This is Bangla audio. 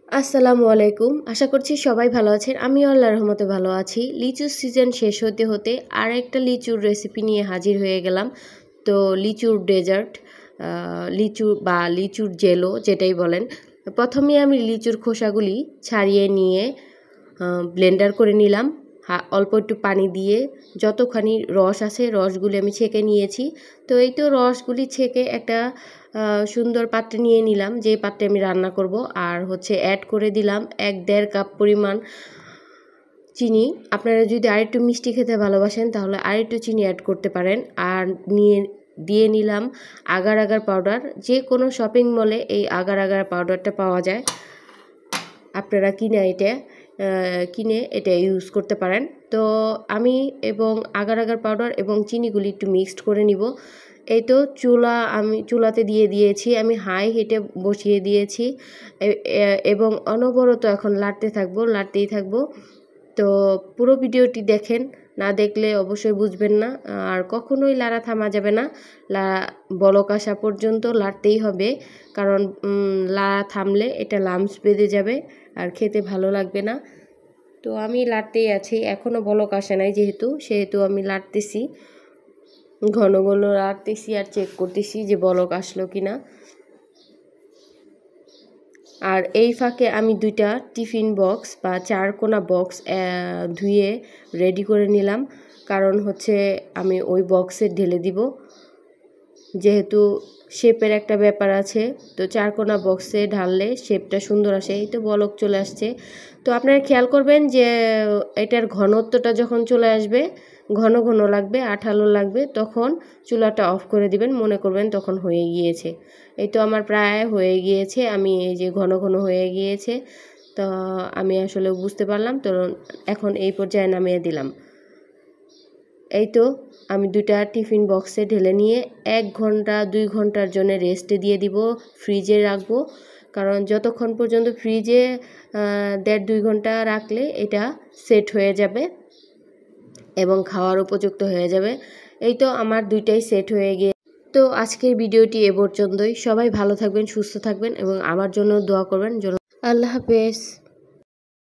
আসসালামু আলাইকুম। আশা করছি সবাই ভালো আছেন। আমিও আল্লাহর রহমতে ভালো আছি। লিচুর সিজন শেষ হতে হতে আরেকটা লিচুর রেসিপি নিয়ে হাজির হয়ে গেলাম। তো লিচুর ডেজার্ট, লিচুর জেলো যেটাই বলেন। প্রথমে আমি লিচুর খোসাগুলি ছাড়িয়ে নিয়ে ব্লেন্ডার করে নিলাম। অল্প একটু পানি দিয়ে যতখানি রস আছে রসগুলি আমি ছেঁকে নিয়েছি। তো এই তো রসগুলি ছেঁকে একটা সুন্দর পাত্রে নিয়ে নিলাম, যে পাত্রে আমি রান্না করব। আর অ্যাড করে দিলাম 1-1.5 কাপ পরিমাণ চিনি। আপনারা যদি আরেকটু মিষ্টি খেতে ভালোবাসেন তাহলে আরেকটু চিনি অ্যাড করতে পারেন। আর দিয়ে নিলাম আগার আগার পাউডার। যে কোনো শপিং মলে এই আগার আগার পাউডারটা পাওয়া যায়, আপনারা কিনে এটা ইউজ করতে পারেন। তো আমি আগার আগার পাউডার এবং চিনিগুলি একটু মিক্সড করে নিব। এই তো আমি চুলাতে দিয়ে দিয়েছি, আমি হাই হিটে বসিয়ে দিয়েছি এবং অনবরত এখন লাড়তেই থাকবো। তো পুরো ভিডিওটি দেখেন, না দেখলে অবশ্যই বুঝবেন না। আর কখনোই লাড়া থামা যাবে না, বলক আসা পর্যন্ত লাড়তেই হবে, কারণ লাড়া থামলে এটা লামস বেঁধে যাবে আর খেতে ভালো লাগবে না। তো আমি লাড়তেই আছি, এখনও বলক আসে নাই সেহেতু আমি লাড়তেছি, ঘন ঘন লাড়তেছি আর চেক করতেছি যে বলক আসলো কিনা। আর এই ফাঁকে আমি 2টা টিফিন বক্স বা 4 কোনা বক্স ধুয়ে রেডি করে নিলাম, কারণ আমি ওই বক্সে ঢেলে দিব, যেহেতু শেপের একটা ব্যাপার আছে। তো 4 কোনা বক্সে ঢাললে শেপটা সুন্দর আসে। এই তো বলক চলে আসছে। তো আপনারা খেয়াল করবেন যে এটার ঘনত্বটা যখন চলে আসবে, ঘন ঘন লাগবে, আঠালো লাগবে, তখন চুলাটা অফ করে দিবেন, মনে করবেন তখন হয়ে গিয়েছে। এই তো আমার প্রায় হয়ে গিয়েছে, আমি এই যে ঘন ঘন হয়ে গিয়েছে, তো আমি আসলে বুঝতে পারলাম। তো এখন এই পর্যায়ে নামিয়ে দিলাম। এই তো আমি 2টা টিফিন বক্সে ঢেলে নিয়ে 1 ঘন্টা 2 ঘন্টার জন্য রেস্টে দিয়ে দিব, ফ্রিজে রাখবো। কারণ যতক্ষণ পর্যন্ত ফ্রিজে 1.5-2 ঘন্টা রাখলে এটা সেট হয়ে যাবে এবং খাওয়ার উপযুক্ত হয়ে যাবে। এই তো আমার 2টাই সেট হয়ে গিয়ে। তো আজকের ভিডিওটি এ পর্যন্তই। সবাই ভালো থাকবেন, সুস্থ থাকবেন এবং আমার জন্য দোয়া করবেন। আল্লাহ হাফেজ।